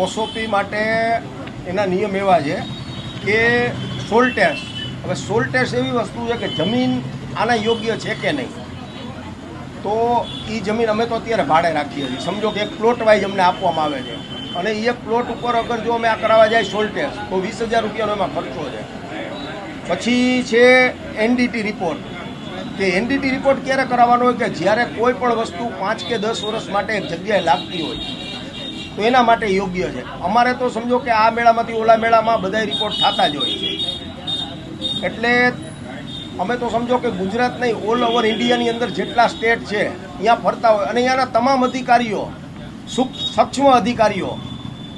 ઓસોપી માટે એના નિયમ એવા છે કે સોલ ટેસ્ટ. હવે સોલ ટેસ્ટ એવી વસ્તુ છે કે જમીન આના યોગ્ય છે કે નહીં. તો એ જમીન અમે તો અત્યારે ભાડે રાખીએ છીએ. સમજો કે એક પ્લોટ વાઇઝ અમને આપવામાં આવે છે અને એ એક પ્લોટ ઉપર અગર જો અમે આ કરાવવા જાય સોલ ટેસ્ટ તો 20,000 રૂપિયાનો એમાં ખર્ચો છે. પછી છે એનડીટી રિપોર્ટ. કે એનડીટી રિપોર્ટ ક્યારે કરાવવાનો હોય કે જ્યારે કોઈ પણ વસ્તુ 5 કે 10 વર્ષ માટે એક જગ્યાએ લાગતી હોય તો એના માટે યોગ્ય છે. અમારે તો સમજો કે આ મેળામાંથી ઓલા મેળામાં બધા રિપોર્ટ થતા જ હોય છે. એટલે અમે તો સમજો કે ગુજરાત નહીં ઓલ ઓવર ઇન્ડિયાની અંદર જેટલા સ્ટેટ છે અહીંયા ફરતા હોય અને અહીંયાના તમામ અધિકારીઓ સૂક્ષ્મ અધિકારીઓ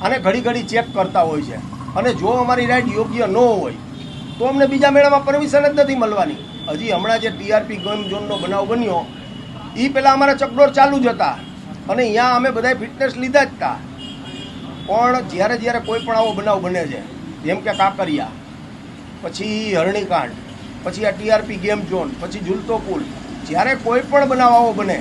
આને ઘડી ઘડી ચેક કરતા હોય છે. અને જો અમારી રાઈડ યોગ્ય ન હોય તો અમને બીજા મેળામાં પરમિશન જ નથી મળવાની. હજી હમણાં જે ટીઆરપી ગેમ ઝોનનો બનાવ બન્યો એ પહેલાં અમારા ચકડોળ ચાલુ જ હતા અને અહીંયા અમે બધાએ ફિટનેસ લીધા જ હતા. પણ જ્યારે કોઈ પણ આવો બનાવ બને છે જેમ કે કાંકરિયા, પછી હરણીકાંડ, પછી આ ટીઆરપી ગેમ ઝોન, પછી ઝૂલતો પુલ, જ્યારે કોઈ પણ બનાવ આવો બને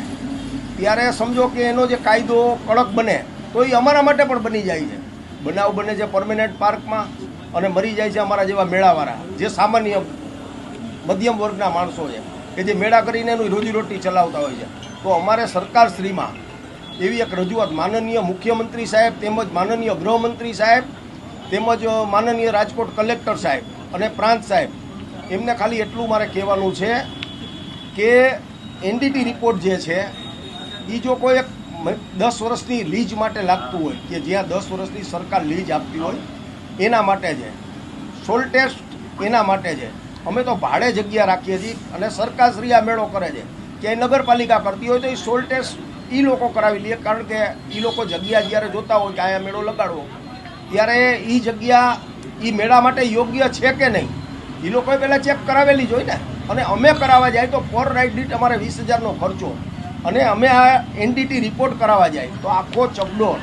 ત્યારે સમજો કે એનો જે કાયદો કડક બને તો એ અમારા માટે પણ બની જાય છે. બનાવ બને છે પરમેનન્ટ પાર્કમાં અને મરી જાય છે અમારા જેવા મેળાવાળા જે સામાન્ય મધ્યમ વર્ગના માણસો છે કે જે મેળા કરીને એનું રોજીરોટી ચલાવતા હોય છે. તો અમારે સરકારશ્રીમાં એવી એક રજૂઆત માનનીય મુખ્યમંત્રી સાહેબ તેમજ માનનીય ગૃહમંત્રી સાહેબ તેમજ માનનીય રાજકોટ કલેક્ટર સાહેબ અને પ્રાંત સાહેબ એમને ખાલી એટલું મારે કહેવાનું છે કે એનડીટી રિપોર્ટ જે છે એ જો કોઈ એક 10 વર્ષની લીઝ માટે લાગતું હોય કે જ્યાં 10 વર્ષની સરકાર લીઝ આપતી હોય એના માટે છે. સોલ ટેસ્ટ એના માટે છે. અમે તો ભાડે જગ્યા રાખીએ છીએ અને સરકારશ્રી આ મેળો કરે છે કે નગરપાલિકા કરતી હોય તો એ સોલ ટેસ્ટ એ લોકો કરાવી લે. કારણ કે એ લોકો જગ્યા જ્યારે જોતા હોય કે અહીંયા મેળો લગાડવો ત્યારે એ જગ્યા એ મેળા માટે યોગ્ય છે કે નહીં એ લોકોએ પહેલાં ચેક કરાવેલી જ હોય ને. અને અમે કરાવવા જાય તો પર રાઇડ દીઠ અમારે 20,000નો ખર્ચો અને અમે આ એનડીટી રિપોર્ટ કરાવવા જાય તો આખો ચકડોળ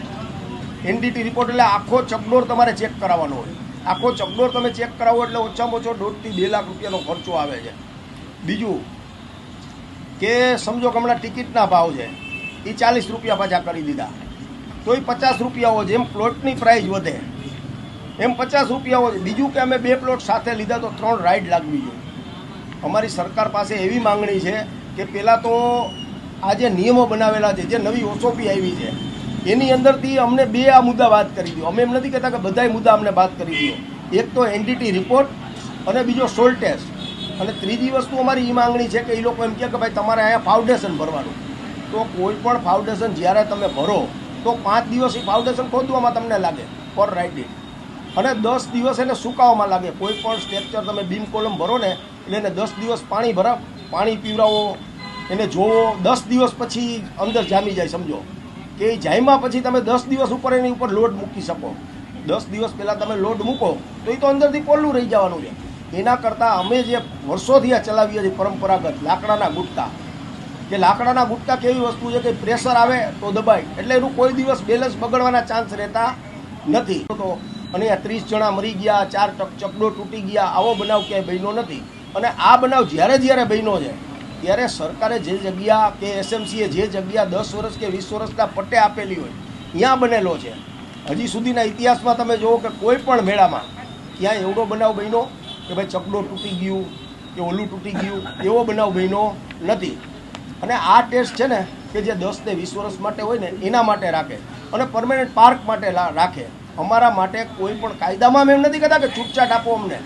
એનડીટી રિપોર્ટ એટલે આખો ચકડોળ તમારે ચેક કરાવવાનો હોય. આખો ચકડોળ તમે ચેક કરાવો એટલે ઓછામાં ઓછો 1.5 થી 2 લાખ રૂપિયાનો ખર્ચો આવે છે. બીજું કે સમજો કે હમણાં ટિકિટના ભાવ છે એ 40 રૂપિયા પાછા કરી દીધા તો એ 50 રૂપિયા હોય. જેમ પ્લોટની પ્રાઇસ વધે એમ 50 રૂપિયા હોય. બીજું કે અમે 2 પ્લોટ સાથે લીધા તો 3 રાઇડ લાગવી જોઈએ. અમારી સરકાર પાસે એવી માંગણી છે કે પહેલાં તો આ જે નિયમો બનાવેલા છે જે નવી ઓસોપી આવી છે એની અંદરથી અમને 2 આ મુદ્દા વાત કરી દો. અમે એમ નથી કહેતા કે બધાય મુદ્દા અમને વાત કરી દો. એક તો એનડીટી રિપોર્ટ અને બીજો સોલ ટેસ્ટ. અને ત્રીજી વસ્તુ અમારી એ માંગણી છે કે એ લોકો એમ કહે કે ભાઈ તમારે અહીંયા ફાઉન્ડેશન ભરવાનું. તો કોઈ પણ ફાઉન્ડેશન જ્યારે તમે ભરો તો 5 દિવસ એ ફાઉન્ડેશન ખોદવામાં તમને લાગે પર રાઇડ અને 10 દિવસ એને સુકાવવામાં લાગે. કોઈ પણ સ્ટ્રક્ચર તમે બીમ કોલમ ભરો ને એટલે એને 10 દિવસ પાણી પીવડાવો, એને જોવો. 10 દિવસ પછી અંદર જામી જાય. સમજો કે એ જામ્યા પછી તમે 10 દિવસ ઉપર એની ઉપર લોડ મૂકી શકો. 10 દિવસ પહેલાં તમે લોડ મૂકો તો એ તો અંદરથી પોલું રહી જવાનું છે. એના કરતાં અમે જે વર્ષોથી આ ચલાવીએ છીએ પરંપરાગત લાકડાના ગુટકા કે લાકડાના ગુટકા કેવી વસ્તુ છે કે પ્રેશર આવે તો દબાય એટલે એનું કોઈ દિવસ બેલેન્સ બગડવાના ચાન્સ રહેતા નથી. તો અને આ 30 જણા મરી ગયા, 4 ચકડો તૂટી ગયા, આવો બનાવ ક્યાંય બન્યો નથી. અને આ બનાવ જ્યારે બન્યો છે ત્યારે સરકારે જે જગ્યા કે એસએમસીએ જે જગ્યા 10 વર્ષ કે 20 વર્ષના પટ્ટે આપેલી હોય ત્યાં બનેલો છે. હજી સુધીના ઇતિહાસમાં તમે જુઓ કે કોઈ પણ મેળામાં ત્યાં એવડો બનાવ બન્યો કે ભાઈ ચકડો તૂટી ગયું કે ઓલું તૂટી ગયું એવો બનાવ બન્યો નથી. અને આ ટેસ્ટ છે ને કે જે 10 ને 20 વર્ષ માટે હોય ને એના માટે રાખે અને પરમેનન્ટ પાર્ક માટે રાખે. અમારા માટે કોઈ પણ કાયદામાં અમે એમ નથી કહેતા કે છૂટછાટ આપો અમને.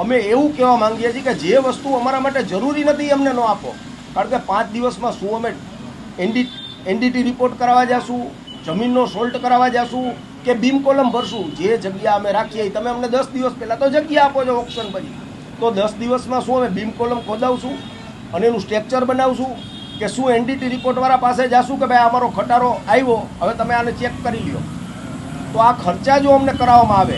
અમે એવું કહેવા માંગીએ છીએ કે જે વસ્તુ અમારા માટે જરૂરી નથી અમને ન આપો. કારણ કે 5 દિવસમાં શું અમે એનડીટી રિપોર્ટ કરાવવા જઈશું, જમીનનો સોલ્ટ કરાવવા જઈશું કે બીમ કોલમ ભરશું. જે જગ્યા અમે રાખીએ તમે અમને 10 દિવસ પહેલાં તો જગ્યા આપો છો ઓપ્શન પછી. તો 10 દિવસમાં શું અમે બીમ કોલમ ખોદાવશું અને એનું સ્ટ્રક્ચર બનાવશું કે શું એનડીટી રિપોર્ટવાળા પાસે જઈશું કે ભાઈ અમારો ખટારો આવ્યો હવે તમે આને ચેક કરી લ્યો. તો આ ખર્ચા જો અમને કરાવવામાં આવે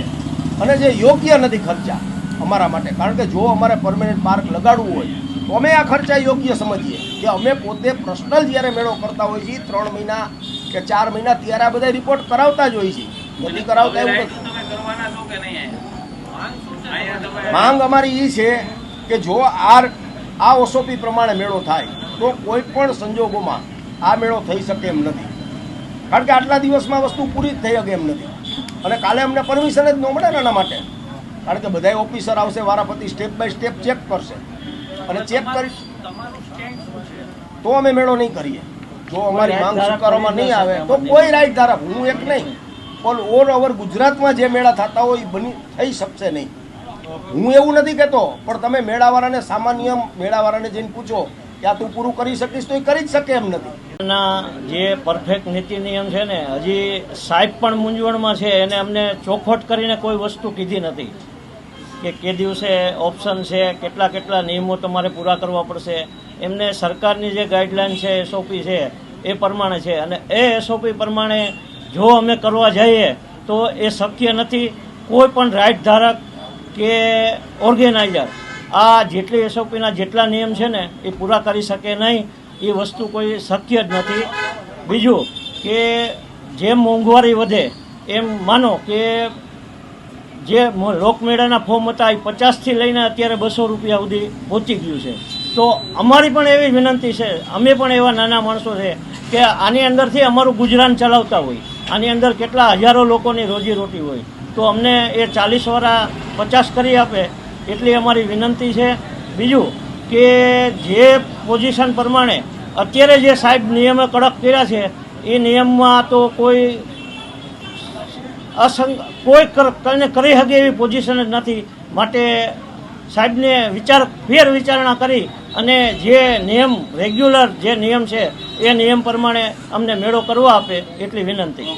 અને જે યોગ્ય નથી ખર્ચા અમારા માટે. કારણ કે જો અમારે પરમેનન્ટ પાર્ક લગાડવું હોય તો અમે આ ખર્ચા યોગ્ય સમજીએ કે અમે પોતે પર્સનલ જ્યારે મેળો કરતા હોઈએ છીએ 3 મહિના કે 4 મહિના ત્યારે આ બધા રિપોર્ટ કરાવતા જ હોઈએ છીએ. નથી કરાવતા એવું નથી. માંગ અમારી એ છે કે જો આ ઓસોપી પ્રમાણે મેળો થાય તો કોઈ પણ સંજોગોમાં આ મેળો થઈ શકે એમ નથી. કારણ કે આટલા દિવસમાં વસ્તુ પૂરી જ થઈ શકે એમ નથી. અને કાલે અમને પરમિશન જ ન મળે ને એના માટે, કારણ કે બધા ઓફિસર આવશે વારાફરતી સ્ટેપ બાય સ્ટેપ ચેક કરશે અને ચેક કરી તો અમે મેળો નહીં કરીએ. જો અમારી માંગ સ્વીકારવામાં નહીં આવે તો કોઈ રાઈટ ધારક, હું એક નહીં પણ ઓલ ઓવર ગુજરાતમાં જે મેળા થતા હોય એ બની થઈ શકશે નહીં. હું એવું નથી કહેતો, પણ તમે મેળાવાળાને સામાન્ય મેળાવાળાને જઈને પૂછો કે આ તું પૂરું કરી શકીશ તો એ કરી જ શકે એમ નથી. જે પરફેક્ટ નીતિ નિયમ છે ને, હજી સાહેબ પણ મૂંઝવણમાં છે. એને અમને ચોખવટ કરીને કોઈ વસ્તુ કીધી નથી કે દિવસે ઓપ્શન છે, કેટલા નિયમો તમારે પૂરા કરવા પડશે. એમને સરકારની જે ગાઈડલાઈન છે, એસઓપી છે એ પ્રમાણે છે, અને એ એસઓપી પ્રમાણે જો અમે કરવા જઈએ તો એ શક્ય નથી. કોઈ પણ રાઈટ ધારક કે ઓર્ગેનાઇઝર આ જેટલી એસઓપીના જેટલા નિયમ છે ને એ પૂરા કરી શકે નહીં. એ વસ્તુ કોઈ શક્ય જ નથી. બીજું કે જેમ મોંઘવારી વધે એમ માનો કે જે લોકમેળાના ફોર્મ હતા એ 50થી લઈને અત્યારે 200 રૂપિયા સુધી પહોંચી ગયું છે. તો અમારી પણ એવી વિનંતી છે, અમે પણ એવા નાના માણસો છે કે આની અંદરથી અમારું ગુજરાન ચલાવતા હોય, આની અંદર કેટલા હજારો લોકોની રોજીરોટી હોય, તો અમને એ 40 વાળા 50 કરી આપે એટલી અમારી વિનંતી છે. બીજું કે જે પોઝિશન પ્રમાણે અત્યારે જે સાહેબ નિયમે કડક કર્યા છે એ નિયમમાં તો કોઈ કોઈ કરી શકે એવી પોઝિશન જ નથી. માટે સાહેબને ફેર વિચારણા કરી અને જે નિયમ રેગ્યુલર જે નિયમ છે એ નિયમ પ્રમાણે અમને મેળો કરવા આપે એટલી વિનંતી.